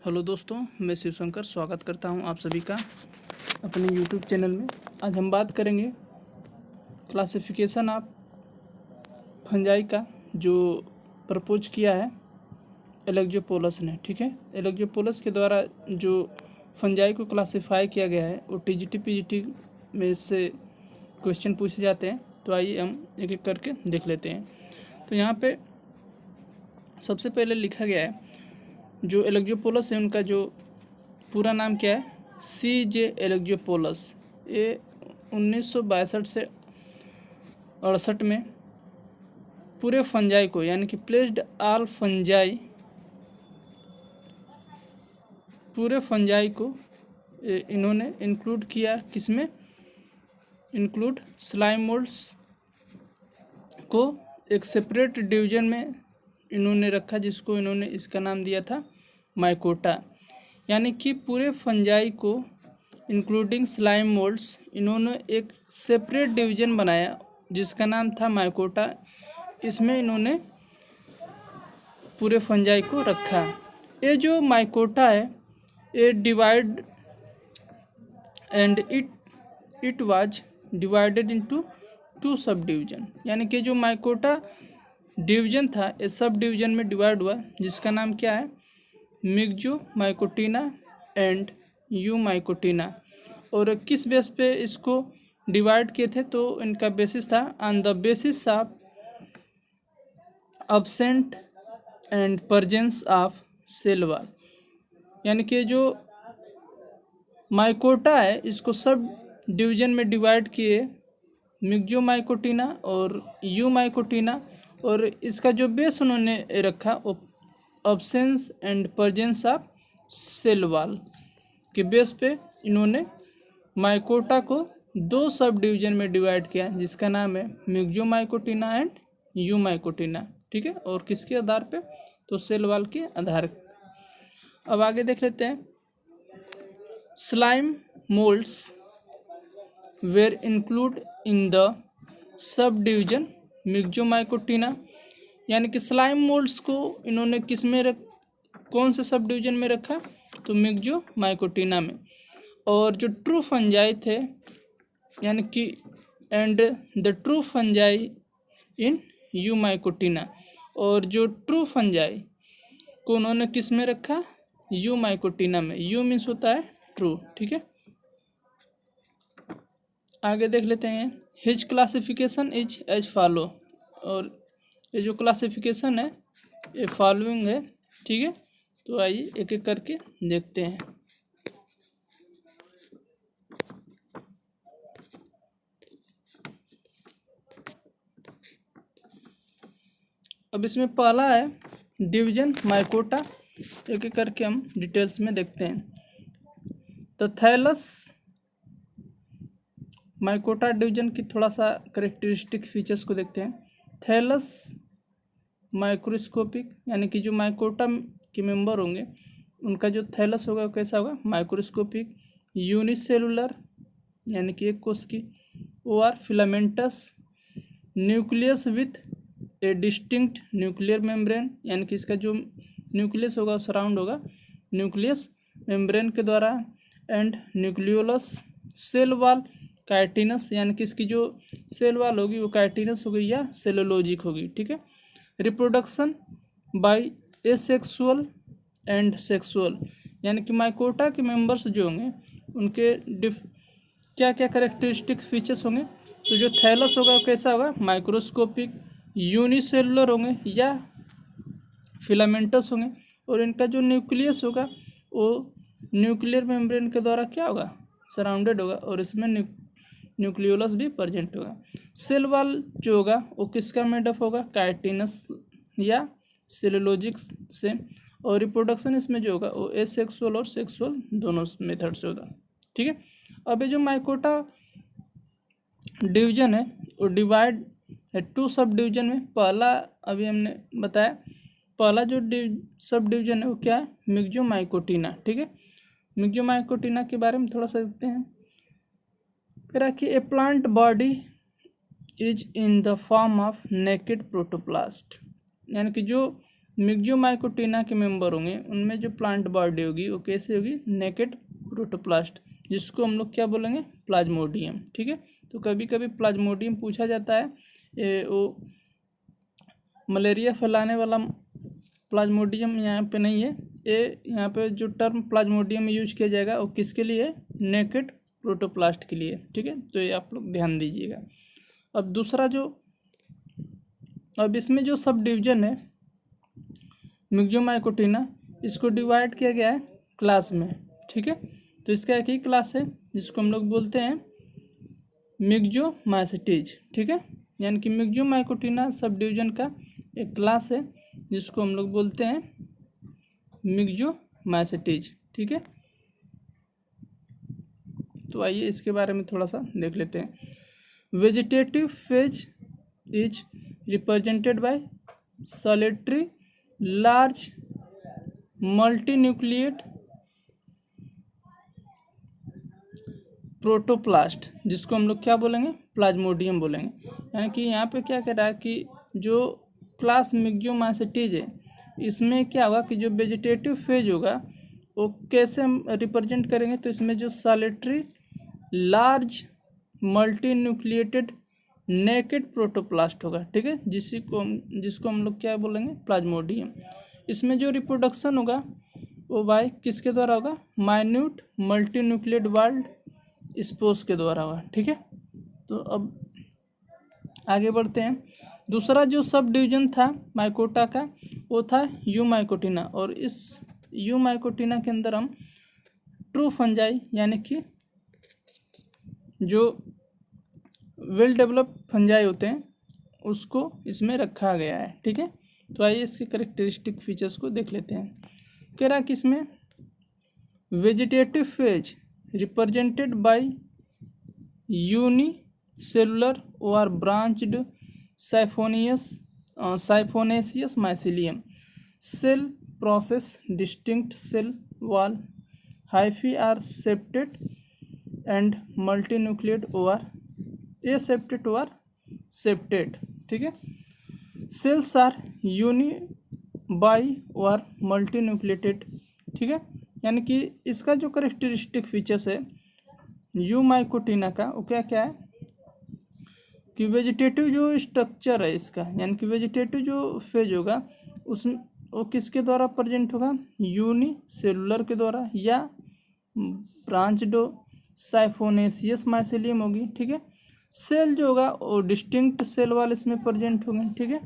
Hello दोस्तों, मैं शिव शंकर स्वागत करता हूं आप सभी का अपने यूट्यूब चैनल में। आज हम बात करेंगे क्लासिफिकेशन ऑफ फंजाई का, जो प्रपोज किया है एलेक्जियोपोलस ने। ठीक है, एलेक्जियोपोलस के द्वारा जो फंजाई को क्लासिफाई किया गया है वो टीजीटी पीजीटी में इससे क्वेश्चन पूछे जाते हैं। तो आइए हम एक एक करके देख लेते हैं। तो यहाँ पे सबसे पहले लिखा गया है जो एलेक्जियोपोलस है उनका जो पूरा नाम क्या है, CJ एलेक्जियोपोलस। ये 1962 से 68 में पूरे फंजाई को, यानी कि प्लेस्ड ऑल फंजाई, पूरे फंजाई को इन्होंने इंक्लूड किया। किसमें इंक्लूड? स्लाइम मोल्ड्स को एक सेपरेट डिवीजन में इन्होंने रखा, जिसको इन्होंने इसका नाम दिया था माइकोटा। यानी कि पूरे फंजाई को इंक्लूडिंग स्लाइम मोल्ड्स इन्होंने एक सेपरेट डिवीजन बनाया जिसका नाम था माइकोटा। इसमें इन्होंने पूरे फंजाई को रखा। ये जो माइकोटा है ये divide and it was divided into 2 sub division. यानी कि जो माइकोटा डिवीजन था ये सब डिवीजन में डिवाइड हुआ, जिसका नाम क्या है, मिक्सोमाइकोटिना एंड यूमाइकोटिना। और किस बेस पे इसको डिवाइड किए थे? तो इनका बेसिस था on the basis of absent and presence of cell wall. यानी कि जो माइकोटा है इसको सब डिवीजन में डिवाइड किए, मिक्सोमाइकोटिना और यूमाइकोटिना, और इसका जो बेस उन्होंने रखा वो absence and presence of cell wall के बेस पे इन्होंने माइकोटा को 2 सब डिवीजन में डिवाइड किया, जिसका नाम है मिक्सोमाइकोटिना एंड यूमाइकोटिना। ठीक है, और किसके आधार पे? तो सेल वॉल के आधार। अब आगे देख लेते हैं। Slime moulds were include in the subdivision Myxomycotina. यानी कि स्लाइम मोल्ड्स को इन्होंने किस में कौन से सब डिवीजन में रखा? तो मिक्सोमाइकोटिना में। और जो ट्रू फंजाई थे, यानी कि and the true fungi in यूमाइकोटिना, और जो ट्रू फंजाई को उन्होंने किस में रखा? यूमाइकोटिना में। यू मीन्स होता है ट्रू। ठीक है, आगे देख लेते हैं। His classification is as follow. और ये जो क्लासिफिकेशन है ये फॉलोइंग है। ठीक है, तो आइए एक एक करके देखते हैं। अब इसमें पहला है डिवीजन माइकोटा। एक एक करके हम डिटेल्स में देखते हैं। तो थैलस माइकोटा डिवीजन की थोड़ा सा करेक्टरिस्टिक फीचर्स को देखते हैं। थैलस माइक्रोस्कोपिक, यानी कि जो माइकोटा के मेंबर होंगे उनका जो थैलस होगा वो कैसा होगा? माइक्रोस्कोपिक। यूनिसेलुलर, यानी कि एक कोश की। और filamentous. Nucleus with A distinct nuclear membrane, यानी कि इसका जो न्यूक्लियस होगा सराउंड होगा न्यूक्लियस मेम्ब्रेन के द्वारा। And nucleolus. Cell wall chitinous, यानी कि इसकी जो सेल वॉल होगी वो काइटिनस होगी या सेलुलोजिक होगी। ठीक है। Reproduction by asexual and sexual, यानी कि माइकोटा के मेंबर्स जो होंगे उनके क्या क्या करेक्टरिस्टिक फीचर्स होंगे? तो जो थैलस होगा वो कैसा होगा? माइक्रोस्कोपिक। यूनिसेलुलर होंगे या फिलामेंटस होंगे। और इनका जो न्यूक्लियस होगा वो न्यूक्लियर मेम्ब्रेन के द्वारा क्या होगा? सराउंडेड होगा, और इसमें न्यूक्लियोलस भी प्रेजेंट होगा। सेल वॉल जो होगा वो किसका मेडअप होगा? काइटिनस या सेलुलोजिक से। और रिप्रोडक्शन इसमें जो होगा वो एसेक्सुअल और सेक्सुअल दोनों मेथड से होगा। ठीक है। अब ये जो माइकोटा डिवीजन है वो डिवाइड है 2 सब डिवीजन में। पहला अभी हमने बताया, पहला जो सब डिवीजन है वो क्या है? मिक्सोमाइकोटिना। ठीक है, मिक्सोमाइकोटिना के बारे में थोड़ा सा देखते हैं। कह रहा कि a plant body is in the form of naked protoplast, यानी कि जो मिक्सोमाइकोटिना के मेंबर होंगे उनमें जो प्लांट बॉडी होगी वो कैसे होगी, नेकेड प्रोटोप्लास्ट, जिसको हम लोग क्या बोलेंगे, प्लाज्मोडियम। ठीक है, तो कभी कभी प्लाज्मोडियम पूछा जाता है, वो मलेरिया फैलाने वाला प्लाज्मोडियम यहाँ पे नहीं है। ये यहाँ पे जो टर्म प्लाज्मोडियम यूज किया जाएगा वो किसके लिए, नेकेड प्रोटोप्लास्ट के लिए। ठीक है, तो ये आप लोग ध्यान दीजिएगा। अब दूसरा जो, अब इसमें जो सब डिवीजन है मिक्सोमाइकोटिना, इसको डिवाइड किया गया है क्लास में। ठीक है, तो इसका एक ही क्लास है जिसको हम लोग बोलते हैं मिक्सोमाइसेटीज। ठीक है, यानी कि मिक्सोमाइकोटिना सब डिवीजन का एक क्लास है जिसको हम लोग बोलते हैं मिक्सोमाइसेटीज। ठीक है, तो आइए इसके बारे में थोड़ा सा देख लेते हैं। Vegetative phase is represented by solitary large multinucleate protoplast, जिसको हम लोग क्या बोलेंगे, प्लाज्मोडियम बोलेंगे। यानी कि यहाँ पे क्या कह रहा है कि जो क्लास मिक्सोमाइसेटीज है इसमें क्या होगा कि जो वेजिटेटिव फेज होगा वो कैसे हम रिप्रेजेंट करेंगे, तो इसमें जो solitary large multinucleated naked protoplast होगा। ठीक है, जिसको हम लोग क्या बोलेंगे, प्लाज्मोडियम। इसमें जो रिप्रोडक्शन होगा वो बाय किसके द्वारा होगा, माइन्यूट मल्टीन्यूक्लिएट वर्ल्ड स्पोर्स के द्वारा होगा। ठीक है, तो अब आगे बढ़ते हैं। दूसरा जो सब डिवीजन था माइकोटा का वो था यूमाइकोटिना, और इस यूमाइकोटिना के अंदर हम ट्रू फंजाई यानी कि जो वेल डेवलप फंजाई होते हैं उसको इसमें रखा गया है। ठीक है, तो आइए इसके करेक्टरिस्टिक फीचर्स को देख लेते हैं। कह रहा कि इसमें vegetative phase represented by unicellular और branched siphonaceous mycelium cell process distinct cell wall hyphae are septate and multinucleate over aseptate over septate. ठीक है, सेल्स आर यूनि बाई और मल्टीन्यूक्लिएटेड। ठीक है, यानी कि इसका जो करेक्टरिस्टिक फीचर्स है यूमाइकोटिना का वो क्या क्या है कि वेजिटेटिव जो स्ट्रक्चर है इसका, यानी कि वेजिटेटिव जो फेज होगा उसमें वो किसके द्वारा प्रेजेंट होगा, यूनिसेलुलर के द्वारा या ब्रांच्ड साइफोनेसियस माइसिलियम होगी। ठीक है, सेल जो होगा वो डिस्टिंक्ट सेल वाले इसमें प्रेजेंट होंगे। ठीक है,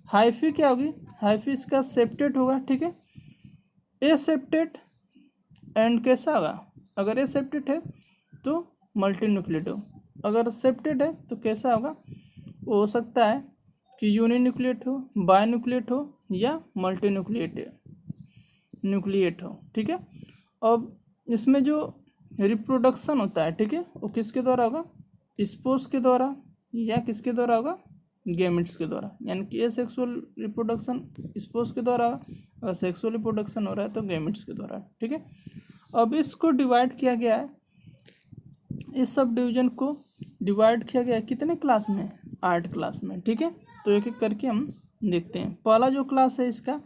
हाइफी क्या होगी, हाइफी इसका सेप्टेड होगा। ठीक है, एसेप्टेड एंड कैसा होगा, अगर एसेप्टेड है तो मल्टीन्यूक्लिएट हो, अगर सेप्टेड है तो कैसा होगा, वो हो सकता है कि यूनिन्यूक्लिएट हो, बायन्यूक्लिएट हो या मल्टीन्यूक्लिएट न्यूक्लिएट हो। ठीक है, अब इसमें जो रिप्रोडक्शन होता है, ठीक है, वो किसके द्वारा होगा, स्पोर्स के द्वारा या किसके द्वारा होगा, गैमेट्स के द्वारा। यानी कि ए सेक्सुअल रिप्रोडक्शन स्पोर्स के द्वारा, अगर सेक्सुअल रिप्रोडक्शन हो रहा है तो गैमेट्स के द्वारा। ठीक है, अब इसको डिवाइड किया गया है, इस सब डिवीजन को डिवाइड किया गया है कितने क्लास में, 8 क्लास में। ठीक है, तो एक एक करके हम देखते हैं। पहला जो क्लास है इसका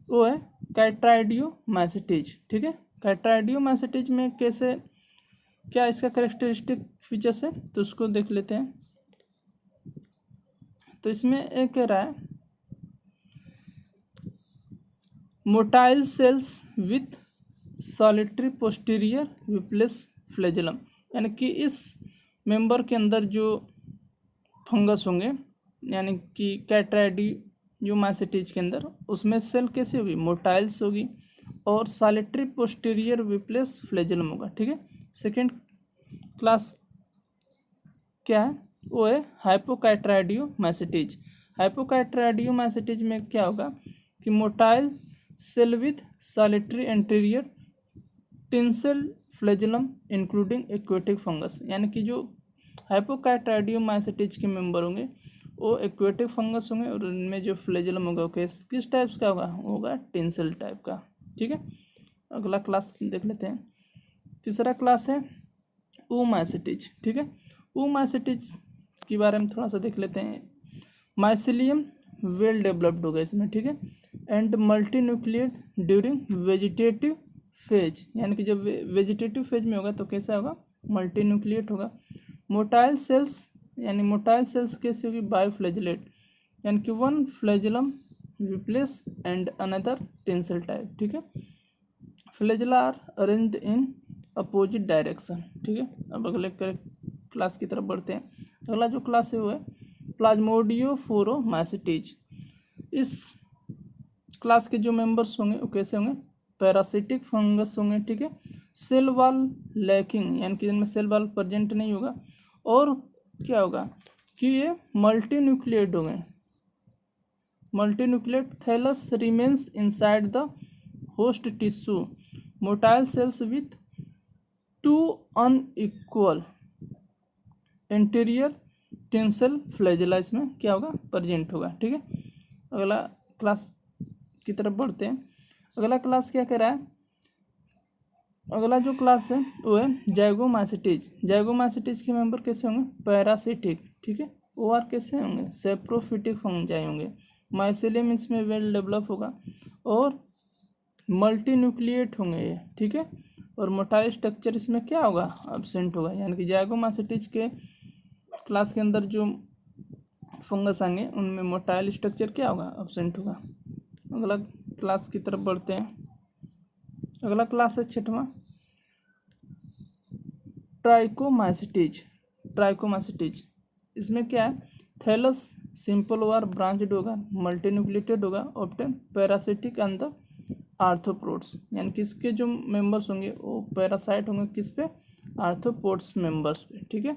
वो है कैट्राइडियोमाइसेटीज। ठीक है, कैट्राइडियोमाइसेटीज में कैसे, क्या इसका कैरेक्टरिस्टिक फीचर्स है, तो उसको देख लेते हैं। तो इसमें एक कह रहा है motile cells with solitary posterior whiplash flagellum, यानी कि इस मेंबर के अंदर जो फंगस होंगे यानी कि कैट्राइडियोमाइसेटीज के अंदर, उसमें सेल कैसी होगी, मोटाइल्स होगी और सॉलिटरी पोस्टीरियर विप्लेस फ्लैजेलम होगा। ठीक है, सेकेंड क्लास क्या है, वो है हाइपोकैट्राइडियोमाइसेटीज। हाइपोकैट्राइडियोमाइसेटीज में क्या होगा कि motile cell with solitary anterior tinsel flagellum including aquatic fungus, यानी कि जो हाइपोकैट्राइडियोमाइसेटीज के मेंबर होंगे वो एक्वेटिक फंगस होंगे और इनमें जो फ्लैजेलम होगा किस टाइप्स का होगा टिंसल टाइप का। ठीक है, अगला क्लास देख लेते हैं। तीसरा क्लास है oomacetes। ठीक है, oomacetes के बारे में थोड़ा सा देख लेते हैं। माइसिलियम वेल डेवलप्ड होगा इसमें। ठीक है, एंड मल्टीन्यूक्लिएट ड्यूरिंग वेजिटेटिव फेज, यानी कि जब वेजिटेटिव फेज में होगा तो कैसा होगा, मल्टीन्यूक्लिएट होगा। मोटाइल सेल्स, यानी मोटाइल सेल्स कैसी होगी, बायोफ्लैजिलेट, यानी कि one flagellum whiplash and another tinsel type, ठीक है। Flagella are arranged in opposite direction, ठीक है। अब अगले क्लास की तरफ बढ़ते हैं। अगला जो क्लास है वो है प्लाज्मोडियोफोरोमाइसिटीज। इस क्लास के जो मेंबर्स होंगे वो कैसे होंगे, पैरासिटिक फंगस होंगे, ठीक है। सेल वॉल लैकिंग, यानी कि इनमें सेल वॉल प्रेजेंट नहीं होगा, और क्या होगा कि ये मल्टीन्यूक्लिएट होंगे। Multinucleate thallus remains inside the host tissue, motile cells with two unequal anterior tinsel flagella इसमें क्या होगा, प्रेजेंट होगा, ठीक है। अगला क्लास की तरफ बढ़ते हैं। अगला क्लास क्या कह रहा है, अगला जो क्लास है वो है जाइगोमाइसिटीज। जाइगोमाइसिटीज के मेंबर कैसे होंगे, पैरासिटिक, ठीक है। ओ आर कैसे होंगे, सेप्रोफिटिक फंजाई होंगे। माइसेलियम इसमें वेल डेवलप होगा और मल्टीन्यूक्लिएट होंगे ये, ठीक है। और मोटाइल स्ट्रक्चर इसमें क्या होगा, एब्सेंट होगा, यानी कि जाइगोमाइसिटीज के क्लास के अंदर जो फंगस आएंगे उनमें मोटाइल स्ट्रक्चर क्या होगा, एब्सेंट होगा। अगला क्लास की तरफ बढ़ते हैं। अगला क्लास है छठवां, ट्राइकोमाइसिटीज। ट्राइकोमाइसिटीज इसमें क्या है, थैलस सिंपल ओवर ब्रांच्ड होगा, मल्टीन्यूक्लिएटेड होगा, often parasitic and the arthropods, यानी कि इसके जो मेंबर्स होंगे वो पैरासाइट होंगे किस पे, आर्थ्रोपोड्स मेंबर्स पे, ठीक है।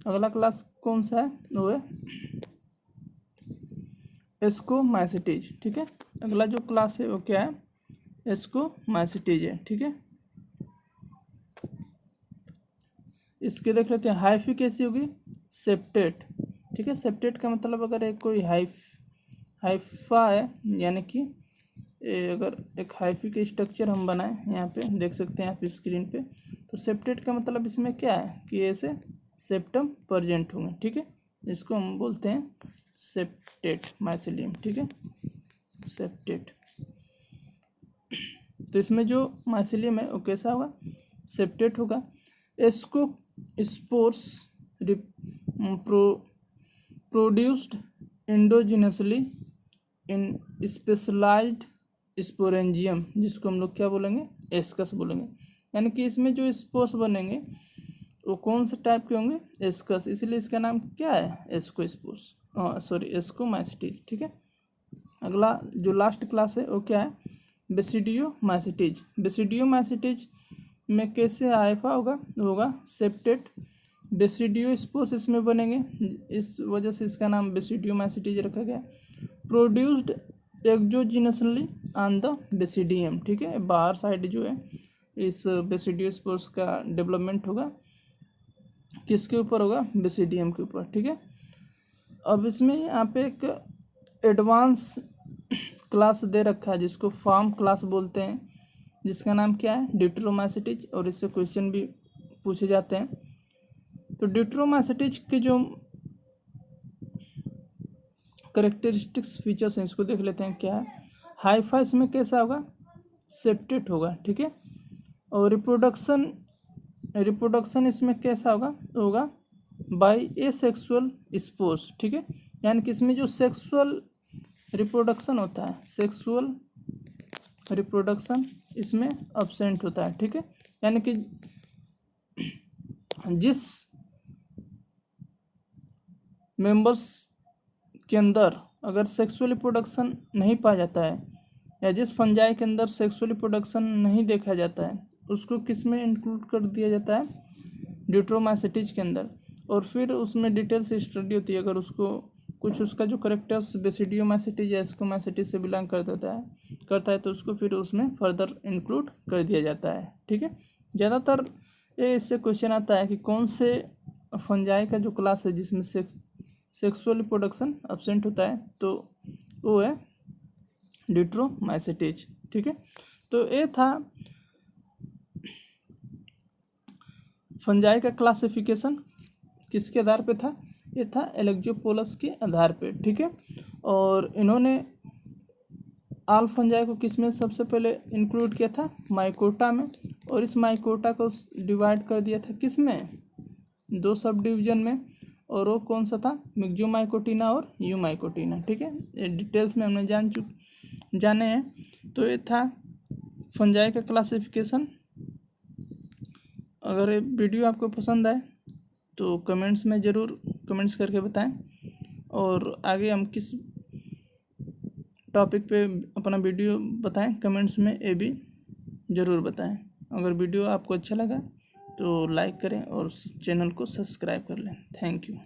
अगला क्लास कौन सा है, वो है एस्कोमाइसिटीज, ठीक है। अगला जो क्लास है वो क्या है, एस्कोमाइसिटीज है, ठीक है। इसके देख लेते हैं, हाइफी कैसी होगी, सेप्टेट, ठीक है। सेप्टेट का मतलब अगर एक कोई हाइफा है, यानी कि अगर एक हाइफी के स्ट्रक्चर हम बनाएं, यहाँ पे देख सकते हैं आप स्क्रीन पे, तो सेप्टेट का मतलब इसमें क्या है कि ऐसे सेप्टम प्रेजेंट होंगे, ठीक है। इसको हम बोलते हैं सेप्टेट माइसिलियम, ठीक है, सेप्टेट। तो इसमें जो माइसिलियम है वो कैसा होगा, सेप्टेट होगा। एस्को स्पोर्स प्रोड्यूस्ड इंडोजिनसली इन स्पेशलाइज्ड स्पोरेंजियम, जिसको हम लोग क्या बोलेंगे, एस्कस बोलेंगे, यानी कि इसमें जो स्पोर्स बनेंगे वो कौन से टाइप के होंगे, एस्कस, इसलिए इसका नाम क्या है, एस्को स्पोर्स, सॉरी एस्कोमाइसिटीज, ठीक है। अगला जो लास्ट क्लास है वो क्या है, बेसिडियोमाइसिटीज। बेसिडियोमाइसिटीज में कैसे आइफा होगा सेप्टेट, बेसिडियो स्पोर्स इसमें बनेंगे, इस वजह से इसका नाम बेसिडियोमाइसिटीज रखा गया। प्रोड्यूस्ड एक्सोजिनसली ऑन द बेसिडियम, ठीक है, बाहर साइड जो है इस बेसिडियो स्पोर्स का डेवलपमेंट होगा, किसके ऊपर होगा, बेसिडियम के ऊपर, ठीक है। अब इसमें यहाँ पे एक एडवांस क्लास दे रखा है जिसको फॉर्म क्लास बोलते हैं, जिसका नाम क्या है, ड्यूटेरोमाइसिटीज, और इससे क्वेश्चन भी पूछे जाते हैं। तो ड्यूटेरोमाइसिटीज के जो करेक्टरिस्टिक्स फीचर्स हैं इसको देख लेते हैं क्या है। हाइफा इसमें कैसा होगा, सेप्टेट होगा, ठीक है। और रिप्रोडक्शन इसमें कैसा होगा बाय एसेक्सुअल स्पोर्स, ठीक है, यानी कि इसमें जो सेक्सुअल रिप्रोडक्शन होता है, सेक्सुअल रिप्रोडक्शन इसमें एब्सेंट होता है, ठीक है। यानी कि जिस मेंबर्स के अंदर अगर सेक्सुअल रिप्रोडक्शन नहीं पाया जाता है, या जिस फंजाई के अंदर सेक्सुअल रिप्रोडक्शन नहीं देखा जाता है, उसको किस में इंक्लूड कर दिया जाता है, ड्यूटेरोमाइसिटीज के अंदर। और फिर उसमें डिटेल से स्टडी होती है, अगर उसको कुछ उसका जो करेक्टर्स बेसिडियोमाइसिटीज या एस्कोमाइसिटीज से बिलोंग करता है तो उसको फिर उसमें फर्दर इंक्लूड कर दिया जाता है, ठीक है। ज़्यादातर ये इससे क्वेश्चन आता है कि कौन से फंजाई का जो क्लास है जिसमें सेक्सुअल रिप्रोडक्शन एब्सेंट होता है, तो वो है ड्यूटेरोमाइसिटीज, ठीक है। तो ये था फंजाई का क्लासिफिकेशन, किसके आधार पे था, ये था एलेक्जियोपोलस के आधार पे, ठीक है। और इन्होंने आल फंजाई को किस में सबसे पहले इंक्लूड किया था? माइकोटा में। और इस माइकोटा को डिवाइड कर दिया था किस में? 2 सब डिवीजन में। और वो कौन सा था? मिक्सोमाइकोटिना और यूमाइकोटिना। ठीक है, ये डिटेल्स में हमने जाने हैं। तो ये था फंजाई का क्लासिफिकेशन। अगर ये वीडियो आपको पसंद आए तो कमेंट्स में ज़रूर कमेंट्स करके बताएं, और आगे हम किस टॉपिक पे अपना वीडियो बताएं कमेंट्स में ये भी ज़रूर बताएं। अगर वीडियो आपको अच्छा लगा तो लाइक करें और चैनल को सब्सक्राइब कर लें। Thank you.